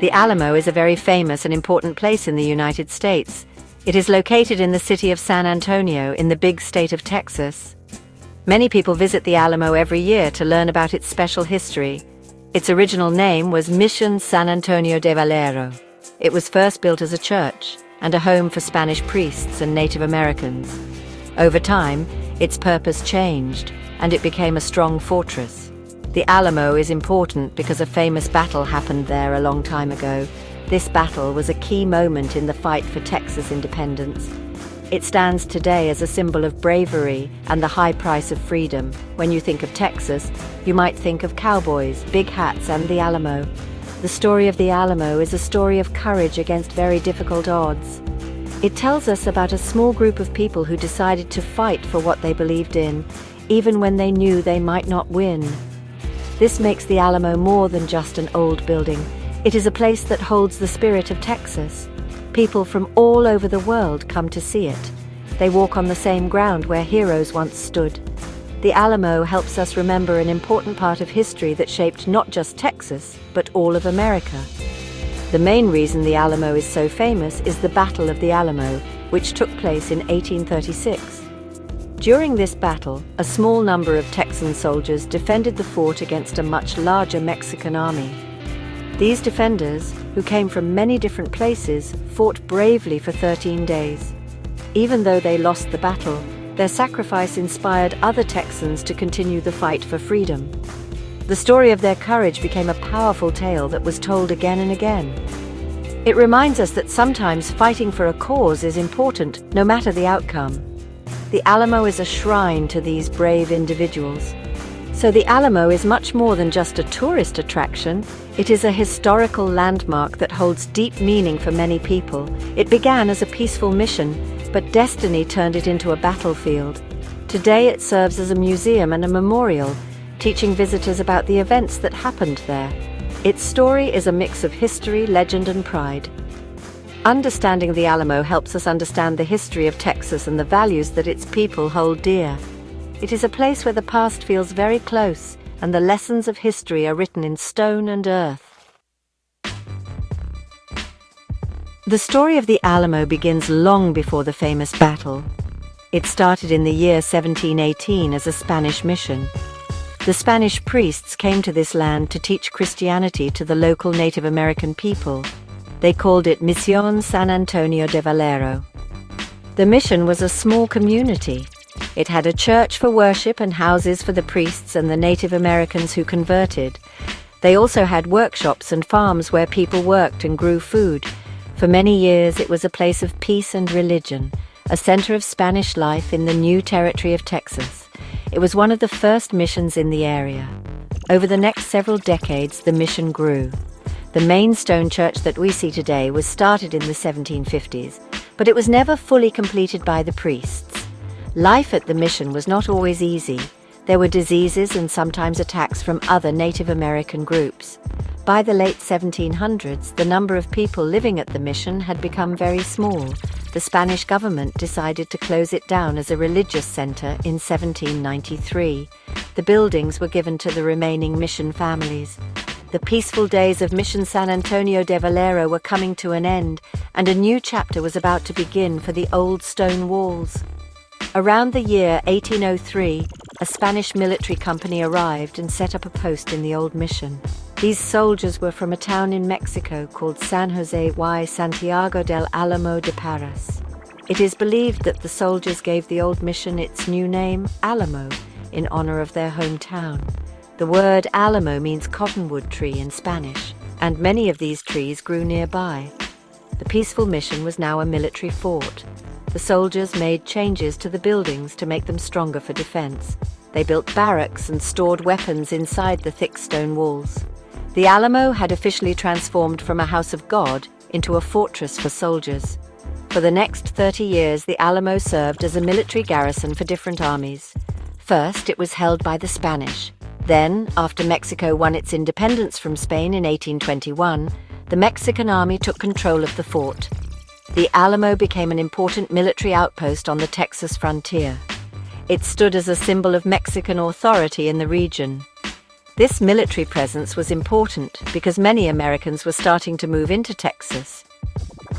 The Alamo is a very famous and important place in the United States. It is located in the city of San Antonio in the big state of Texas. Many people visit the Alamo every year to learn about its special history. Its original name was Mission San Antonio de Valero. It was first built as a church and a home for Spanish priests and Native Americans. Over time, its purpose changed, and it became a strong fortress. The Alamo is important because a famous battle happened there a long time ago. This battle was a key moment in the fight for Texas independence. It stands today as a symbol of bravery and the high price of freedom. When you think of Texas, you might think of cowboys, big hats, and the Alamo. The story of the Alamo is a story of courage against very difficult odds. It tells us about a small group of people who decided to fight for what they believed in, even when they knew they might not win. This makes the Alamo more than just an old building. It is a place that holds the spirit of Texas. People from all over the world come to see it. They walk on the same ground where heroes once stood. The Alamo helps us remember an important part of history that shaped not just Texas, but all of America. The main reason the Alamo is so famous is the Battle of the Alamo, which took place in 1836. During this battle, a small number of Texan soldiers defended the fort against a much larger Mexican army. These defenders, who came from many different places, fought bravely for 13 days. Even though they lost the battle, their sacrifice inspired other Texans to continue the fight for freedom. The story of their courage became a powerful tale that was told again and again. It reminds us that sometimes fighting for a cause is important, no matter the outcome. The Alamo is a shrine to these brave individuals. So the Alamo is much more than just a tourist attraction. It is a historical landmark that holds deep meaning for many people. It began as a peaceful mission, but destiny turned it into a battlefield. Today it serves as a museum and a memorial, teaching visitors about the events that happened there. Its story is a mix of history, legend, and pride. Understanding the Alamo helps us understand the history of Texas and the values that its people hold dear. It is a place where the past feels very close, and the lessons of history are written in stone and earth. The story of the Alamo begins long before the famous battle. It started in the year 1718 as a Spanish mission. The Spanish priests came to this land to teach Christianity to the local Native American people. They called it Misión San Antonio de Valero. The mission was a small community. It had a church for worship and houses for the priests and the Native Americans who converted. They also had workshops and farms where people worked and grew food. For many years it was a place of peace and religion, a center of Spanish life in the new territory of Texas. It was one of the first missions in the area. Over the next several decades, the mission grew. The main stone church that we see today was started in the 1750s, but it was never fully completed by the priests. Life at the mission was not always easy. There were diseases and sometimes attacks from other Native American groups. By the late 1700s, the number of people living at the mission had become very small. The Spanish government decided to close it down as a religious center in 1793. The buildings were given to the remaining mission families. The peaceful days of Mission San Antonio de Valero were coming to an end, and a new chapter was about to begin for the old stone walls. Around the year 1803, a Spanish military company arrived and set up a post in the old mission. These soldiers were from a town in Mexico called San Jose y Santiago del Alamo de Parras. It is believed that the soldiers gave the old mission its new name, Alamo, in honor of their hometown. The word Alamo means cottonwood tree in Spanish, and many of these trees grew nearby. The peaceful mission was now a military fort. The soldiers made changes to the buildings to make them stronger for defense. They built barracks and stored weapons inside the thick stone walls. The Alamo had officially transformed from a house of God into a fortress for soldiers. For the next 30 years, the Alamo served as a military garrison for different armies. First, it was held by the Spanish. Then, after Mexico won its independence from Spain in 1821, the Mexican army took control of the fort. The Alamo became an important military outpost on the Texas frontier. It stood as a symbol of Mexican authority in the region. This military presence was important because many Americans were starting to move into Texas.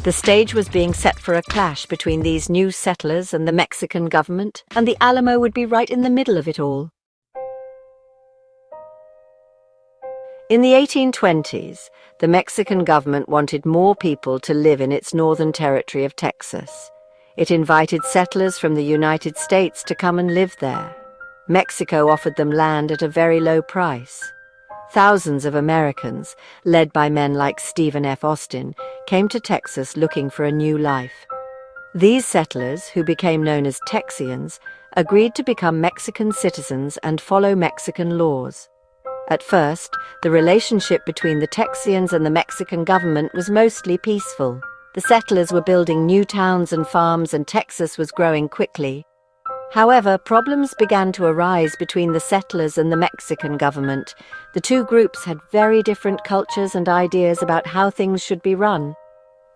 The stage was being set for a clash between these new settlers and the Mexican government, and the Alamo would be right in the middle of it all. In the 1820s, the Mexican government wanted more people to live in its northern territory of Texas. It invited settlers from the United States to come and live there. Mexico offered them land at a very low price. Thousands of Americans, led by men like Stephen F. Austin, came to Texas looking for a new life. These settlers, who became known as Texians, agreed to become Mexican citizens and follow Mexican laws. At first, the relationship between the Texians and the Mexican government was mostly peaceful. The settlers were building new towns and farms, and Texas was growing quickly. However, problems began to arise between the settlers and the Mexican government. The two groups had very different cultures and ideas about how things should be run.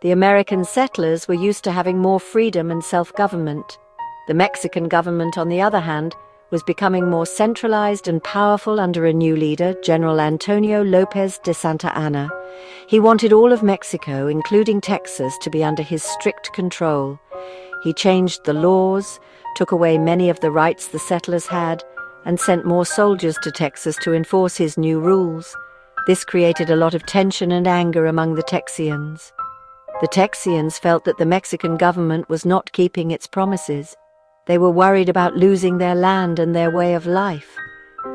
The American settlers were used to having more freedom and self-government. The Mexican government, on the other hand, was becoming more centralized and powerful under a new leader, General Antonio Lopez de Santa Anna. He wanted all of Mexico, including Texas, to be under his strict control. He changed the laws, took away many of the rights the settlers had, and sent more soldiers to Texas to enforce his new rules. This created a lot of tension and anger among the Texians. The Texians felt that the Mexican government was not keeping its promises. They were worried about losing their land and their way of life.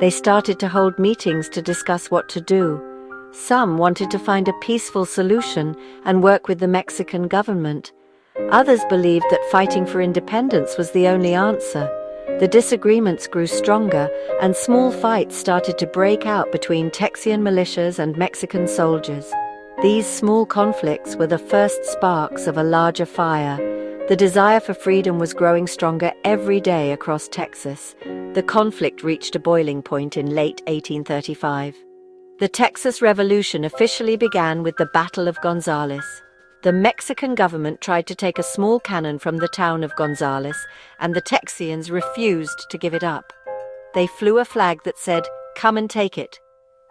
They started to hold meetings to discuss what to do. Some wanted to find a peaceful solution and work with the Mexican government. Others believed that fighting for independence was the only answer. The disagreements grew stronger, and small fights started to break out between Texian militias and Mexican soldiers. These small conflicts were the first sparks of a larger fire. The desire for freedom was growing stronger every day across Texas. The conflict reached a boiling point in late 1835. The Texas Revolution officially began with the Battle of Gonzales. The Mexican government tried to take a small cannon from the town of Gonzales, and the Texians refused to give it up. They flew a flag that said, "Come and take it."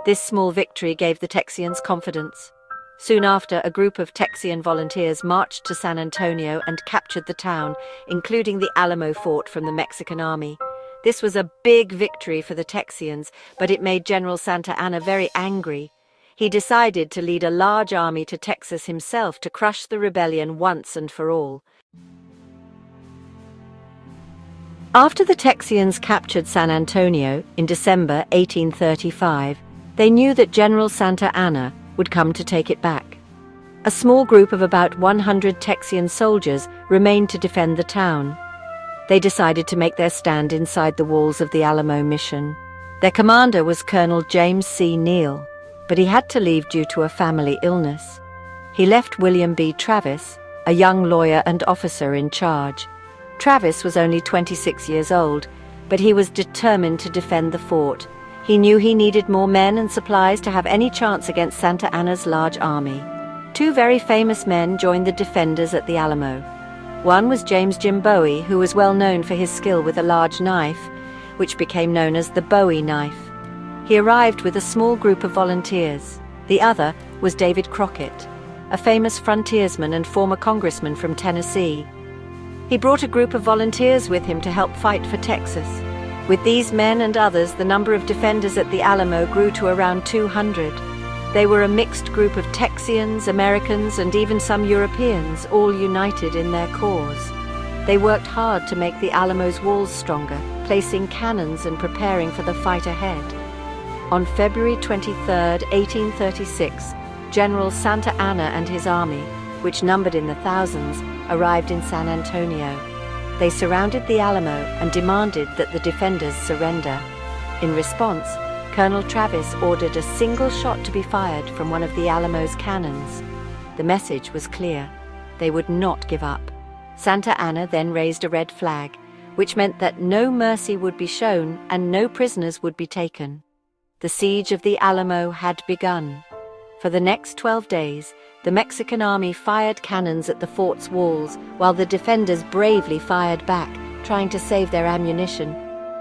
This small victory gave the Texians confidence. Soon after, a group of Texian volunteers marched to San Antonio and captured the town, including the Alamo fort from the Mexican army. This was a big victory for the Texians, but it made General Santa Anna very angry. He decided to lead a large army to Texas himself to crush the rebellion once and for all. After the Texians captured San Antonio in December 1835, they knew that General Santa Anna would come to take it back. A small group of about 100 Texian soldiers remained to defend the town. They decided to make their stand inside the walls of the Alamo mission. Their commander was Colonel James C. Neal, but he had to leave due to a family illness. He left William B. Travis, a young lawyer and officer, in charge. Travis was only 26 years old, but he was determined to defend the fort. He knew he needed more men and supplies to have any chance against Santa Anna's large army. Two very famous men joined the defenders at the Alamo. One was James "Jim" Bowie, who was well known for his skill with a large knife, which became known as the Bowie knife. He arrived with a small group of volunteers. The other was Davy Crockett, a famous frontiersman and former congressman from Tennessee. He brought a group of volunteers with him to help fight for Texas. With these men and others, the number of defenders at the Alamo grew to around 200. They were a mixed group of Texians, Americans, and even some Europeans, all united in their cause. They worked hard to make the Alamo's walls stronger, placing cannons and preparing for the fight ahead. On February 23, 1836, General Santa Anna and his army, which numbered in the thousands, arrived in San Antonio. They surrounded the Alamo and demanded that the defenders surrender. In response, Colonel Travis ordered a single shot to be fired from one of the Alamo's cannons. The message was clear. They would not give up. Santa Anna then raised a red flag, which meant that no mercy would be shown and no prisoners would be taken. The siege of the Alamo had begun. For the next 12 days, the Mexican army fired cannons at the fort's walls, while the defenders bravely fired back, trying to save their ammunition.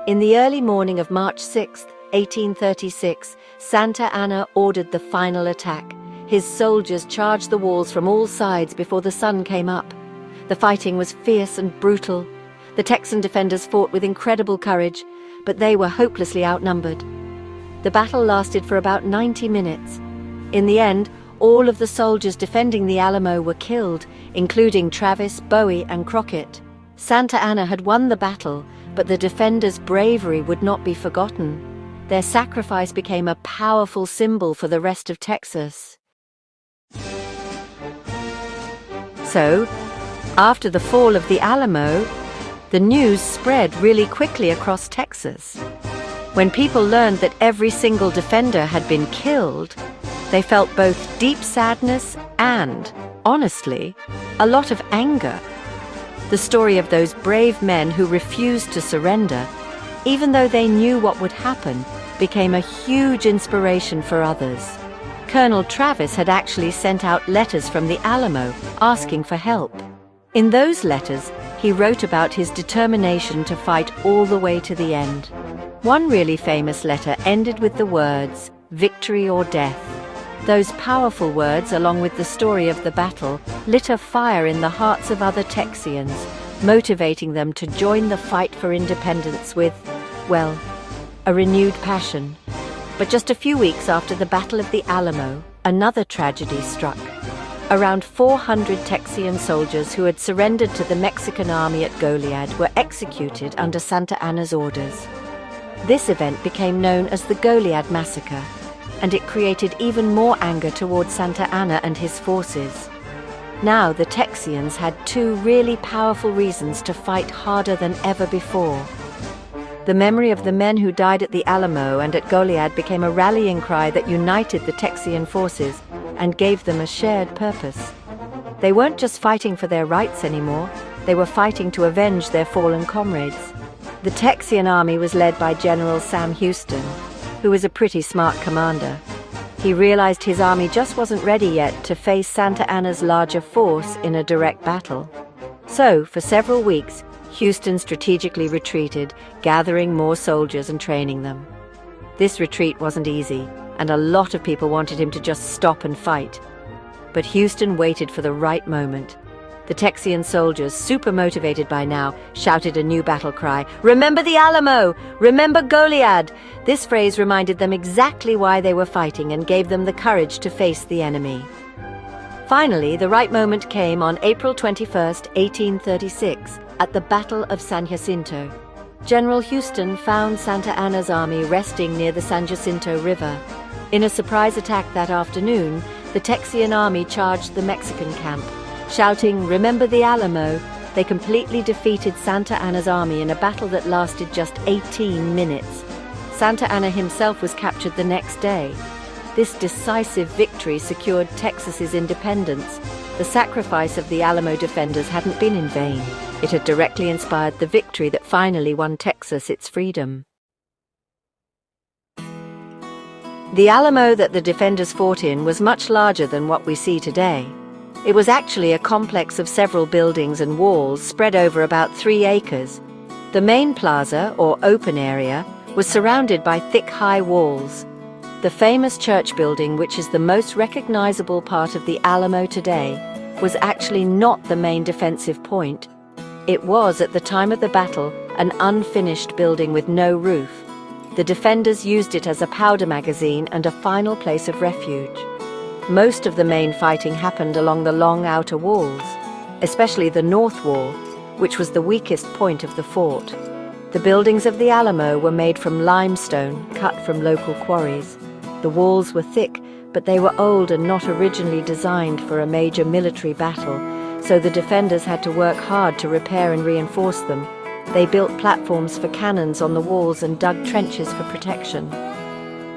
In the early morning of March 6, 1836, Santa Anna ordered the final attack. His soldiers charged the walls from all sides before the sun came up. The fighting was fierce and brutal. The Texan defenders fought with incredible courage, but they were hopelessly outnumbered. The battle lasted for about 90 minutes. In the end, all of the soldiers defending the Alamo were killed, including Travis, Bowie, and Crockett. Santa Anna had won the battle, but the defenders' bravery would not be forgotten. Their sacrifice became a powerful symbol for the rest of Texas. So, after the fall of the Alamo, the news spread really quickly across Texas. When people learned that every single defender had been killed, they felt both deep sadness and, honestly, a lot of anger. The story of those brave men who refused to surrender, even though they knew what would happen, became a huge inspiration for others. Colonel Travis had actually sent out letters from the Alamo asking for help. In those letters, he wrote about his determination to fight all the way to the end. One really famous letter ended with the words, "Victory or death." Those powerful words, along with the story of the battle, lit a fire in the hearts of other Texians, motivating them to join the fight for independence with, well, a renewed passion. But just a few weeks after the Battle of the Alamo, another tragedy struck. Around 400 Texian soldiers who had surrendered to the Mexican army at Goliad were executed under Santa Anna's orders. This event became known as the Goliad Massacre, and it created even more anger towards Santa Anna and his forces. Now the Texians had two really powerful reasons to fight harder than ever before. The memory of the men who died at the Alamo and at Goliad became a rallying cry that united the Texian forces and gave them a shared purpose. They weren't just fighting for their rights anymore, they were fighting to avenge their fallen comrades. The Texian army was led by General Sam Houston, who was a pretty smart commander. He realized his army just wasn't ready yet to face Santa Anna's larger force in a direct battle. So, for several weeks, Houston strategically retreated, gathering more soldiers and training them. This retreat wasn't easy, and a lot of people wanted him to just stop and fight. But Houston waited for the right moment. The Texian soldiers, super motivated by now, shouted a new battle cry, "Remember the Alamo! Remember Goliad!" This phrase reminded them exactly why they were fighting and gave them the courage to face the enemy. Finally, the right moment came on April 21st, 1836, at the Battle of San Jacinto. General Houston found Santa Anna's army resting near the San Jacinto River. In a surprise attack that afternoon, the Texian army charged the Mexican camp. Shouting, "Remember the Alamo," they completely defeated Santa Anna's army in a battle that lasted just 18 minutes. Santa Anna himself was captured the next day. This decisive victory secured Texas's independence. The sacrifice of the Alamo defenders hadn't been in vain. It had directly inspired the victory that finally won Texas its freedom. The Alamo that the defenders fought in was much larger than what we see today. It was actually a complex of several buildings and walls spread over about 3 acres. The main plaza, or open area, was surrounded by thick, high walls. The famous church building, which is the most recognizable part of the Alamo today, was actually not the main defensive point. It was, at the time of the battle, an unfinished building with no roof. The defenders used it as a powder magazine and a final place of refuge. Most of the main fighting happened along the long outer walls, especially the north wall, which was the weakest point of the fort. The buildings of the Alamo were made from limestone cut from local quarries. The walls were thick, but they were old and not originally designed for a major military battle, so the defenders had to work hard to repair and reinforce them. They built platforms for cannons on the walls and dug trenches for protection.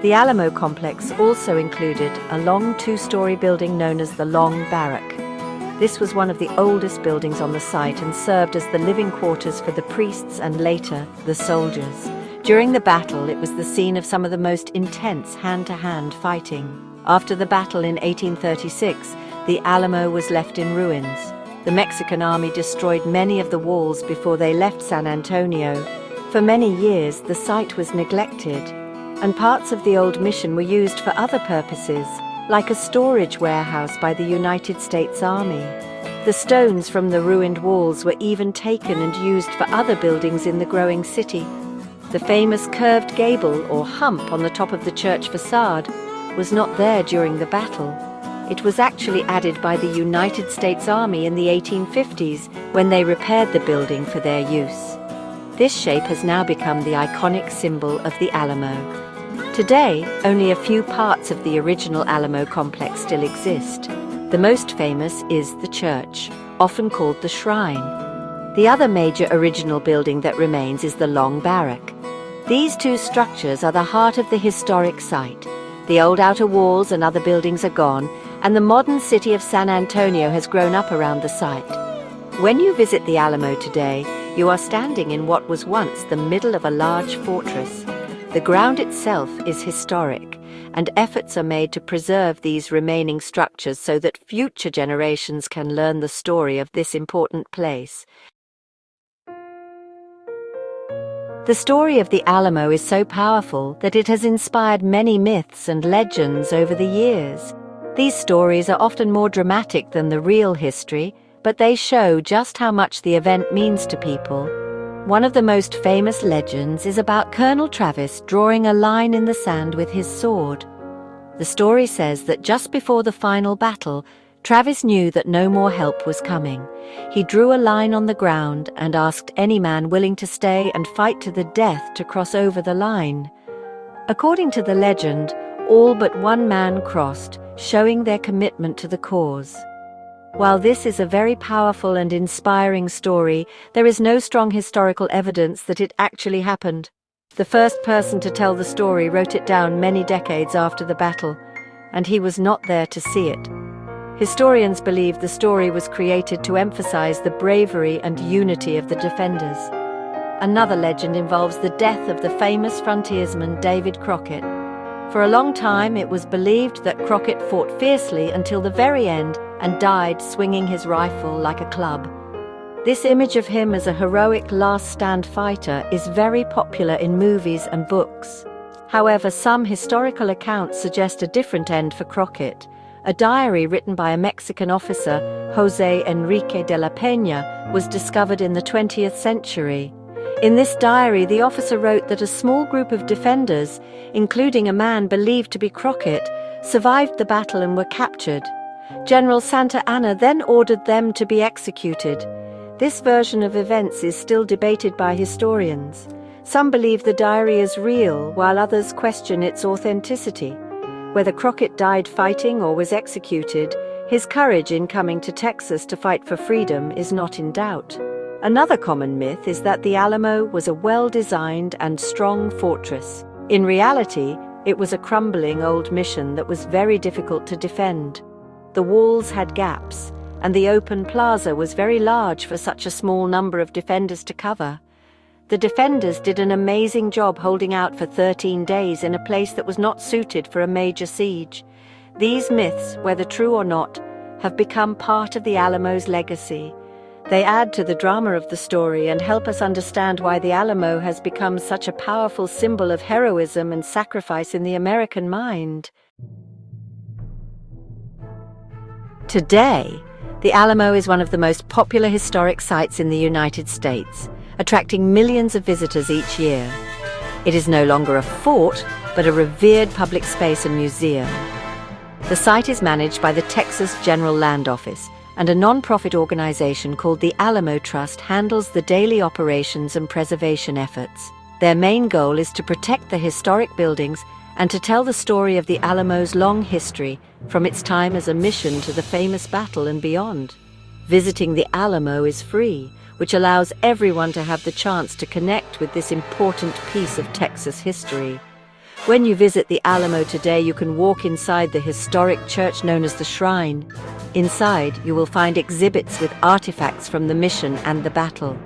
The Alamo complex also included a long 2-story building known as the Long Barrack. This was one of the oldest buildings on the site and served as the living quarters for the priests and later the soldiers. During the battle, it was the scene of some of the most intense hand-to-hand fighting. After the battle in 1836, the Alamo was left in ruins. The Mexican army destroyed many of the walls before they left San Antonio. For many years, the site was neglected. and parts of the old mission were used for other purposes, like a storage warehouse by the United States Army. The stones from the ruined walls were even taken and used for other buildings in the growing city. The famous curved gable or hump on the top of the church facade was not there during the battle. It was actually added by the United States Army in the 1850s when they repaired the building for their use. This shape has now become the iconic symbol of the Alamo. Today, only a few parts of the original Alamo complex still exist. The most famous is the church, often called the Shrine. The other major original building that remains is the Long Barrack. These two structures are the heart of the historic site. The old outer walls and other buildings are gone, and the modern city of San Antonio has grown up around the site. When you visit the Alamo today, you are standing in what was once the middle of a large fortress. The ground itself is historic, and efforts are made to preserve these remaining structures so that future generations can learn the story of this important place. The story of the Alamo is so powerful that it has inspired many myths and legends over the years. These stories are often more dramatic than the real history, but they show just how much the event means to people. One of the most famous legends is about Colonel Travis drawing a line in the sand with his sword. The story says that just before the final battle, Travis knew that no more help was coming. He drew a line on the ground and asked any man willing to stay and fight to the death to cross over the line. According to the legend, all but one man crossed, showing their commitment to the cause. While this is a very powerful and inspiring story, there is no strong historical evidence that it actually happened. The first person to tell the story wrote it down many decades after the battle, and he was not there to see it. Historians believe the story was created to emphasize the bravery and unity of the defenders. Another legend involves the death of the famous frontiersman Davy Crockett. For a long time, it was believed that Crockett fought fiercely until the very end and died swinging his rifle like a club. This image of him as a heroic last-stand fighter is very popular in movies and books. However, some historical accounts suggest a different end for Crockett. A diary written by a Mexican officer, José Enrique de la Peña, was discovered in the 20th century. In this diary, the officer wrote that a small group of defenders, including a man believed to be Crockett, survived the battle and were captured. General Santa Anna then ordered them to be executed. This version of events is still debated by historians. Some believe the diary is real, while others question its authenticity. Whether Crockett died fighting or was executed, his courage in coming to Texas to fight for freedom is not in doubt. Another common myth is that the Alamo was a well-designed and strong fortress. In reality, it was a crumbling old mission that was very difficult to defend. The walls had gaps, and the open plaza was very large for such a small number of defenders to cover. The defenders did an amazing job holding out for 13 days in a place that was not suited for a major siege. These myths, whether true or not, have become part of the Alamo's legacy. They add to the drama of the story and help us understand why the Alamo has become such a powerful symbol of heroism and sacrifice in the American mind. Today, the Alamo is one of the most popular historic sites in the United States, attracting millions of visitors each year. It is no longer a fort, but a revered public space and museum. The site is managed by the Texas General Land Office, and a non-profit organization called the Alamo Trust handles the daily operations and preservation efforts. Their main goal is to protect the historic buildings and to tell the story of the Alamo's long history, from its time as a mission to the famous battle and beyond. Visiting the Alamo is free, which allows everyone to have the chance to connect with this important piece of Texas history. When you visit the Alamo today, you can walk inside the historic church known as the Shrine. Inside, you will find exhibits with artifacts from the mission and the battle.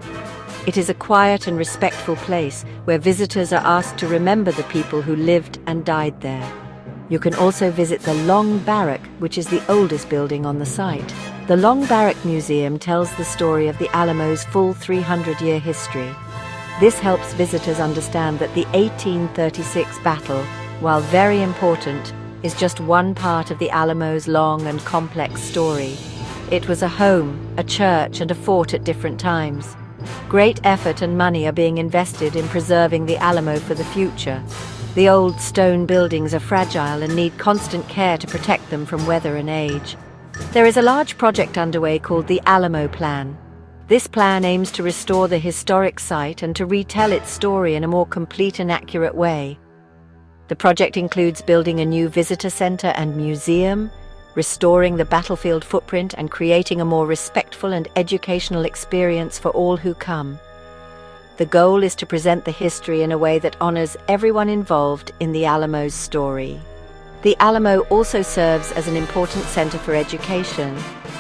It is a quiet and respectful place where visitors are asked to remember the people who lived and died there. You can also visit the Long Barrack, which is the oldest building on the site. The Long Barrack Museum tells the story of the Alamo's full 300-year history. This helps visitors understand that the 1836 battle, while very important, is just one part of the Alamo's long and complex story. It was a home, a church, and a fort at different times. Great effort and money are being invested in preserving the Alamo for the future. The old stone buildings are fragile and need constant care to protect them from weather and age. There is a large project underway called the Alamo Plan. This plan aims to restore the historic site and to retell its story in a more complete and accurate way. The project includes building a new visitor center and museum, restoring the battlefield footprint, and creating a more respectful and educational experience for all who come. The goal is to present the history in a way that honors everyone involved in the Alamo's story. The Alamo also serves as an important center for education.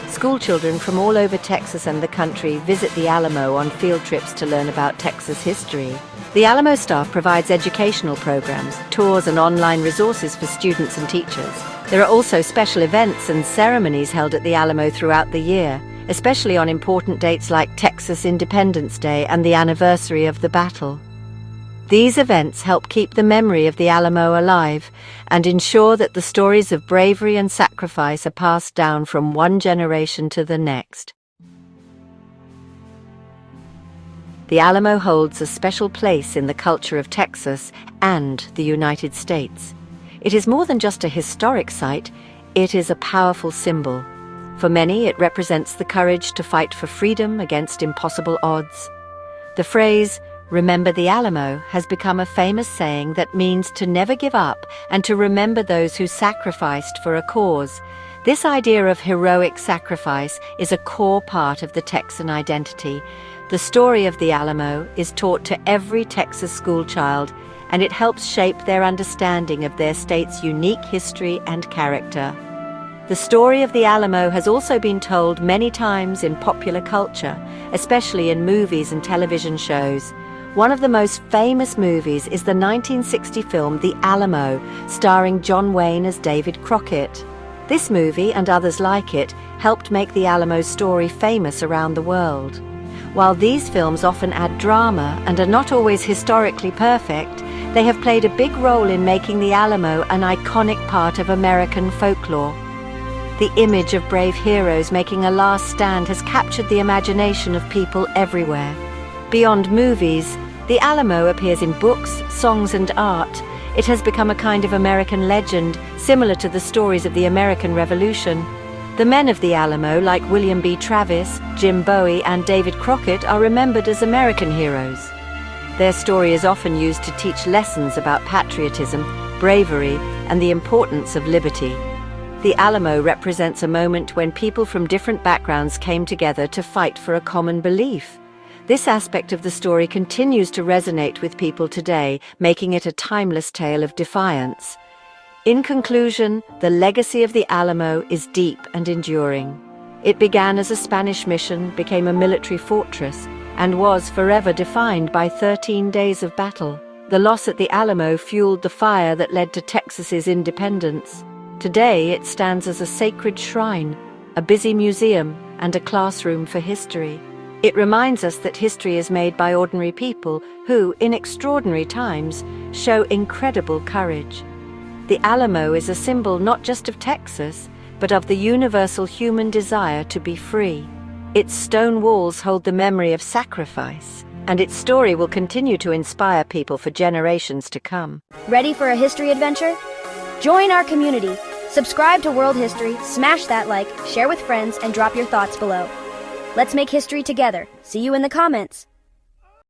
School children from all over Texas and the country visit the Alamo on field trips to learn about Texas history. The Alamo staff provides educational programs, tours, and online resources for students and teachers. There are also special events and ceremonies held at the Alamo throughout the year, especially on important dates like Texas Independence Day and the anniversary of the battle. These events help keep the memory of the Alamo alive and ensure that the stories of bravery and sacrifice are passed down from one generation to the next. The Alamo holds a special place in the culture of Texas and the United States. It is more than just a historic site, it is a powerful symbol. For many, it represents the courage to fight for freedom against impossible odds. The phrase, "Remember the Alamo," has become a famous saying that means to never give up and to remember those who sacrificed for a cause. This idea of heroic sacrifice is a core part of the Texan identity. The story of the Alamo is taught to every Texas schoolchild, and it helps shape their understanding of their state's unique history and character. The story of the Alamo has also been told many times in popular culture, especially in movies and television shows. One of the most famous movies is the 1960 film The Alamo, starring John Wayne as Davy Crockett. This movie, and others like it, helped make the Alamo's story famous around the world. While these films often add drama and are not always historically perfect, they have played a big role in making the Alamo an iconic part of American folklore. The image of brave heroes making a last stand has captured the imagination of people everywhere. Beyond movies, the Alamo appears in books, songs, and art. It has become a kind of American legend, similar to the stories of the American Revolution. The men of the Alamo, like William B. Travis, Jim Bowie, and David Crockett, are remembered as American heroes. Their story is often used to teach lessons about patriotism, bravery, and the importance of liberty. The Alamo represents a moment when people from different backgrounds came together to fight for a common belief. This aspect of the story continues to resonate with people today, making it a timeless tale of defiance. In conclusion, the legacy of the Alamo is deep and enduring. It began as a Spanish mission, became a military fortress, and was forever defined by 13 days of battle. The loss at the Alamo fueled the fire that led to Texas's independence. Today, it stands as a sacred shrine, a busy museum, and a classroom for history. It reminds us that history is made by ordinary people who, in extraordinary times, show incredible courage. The Alamo is a symbol not just of Texas, but of the universal human desire to be free. Its stone walls hold the memory of sacrifice, and its story will continue to inspire people for generations to come. Ready for a history adventure? Join our community. Subscribe to World History, smash that like, share with friends, and drop your thoughts below. Let's make history together. See you in the comments.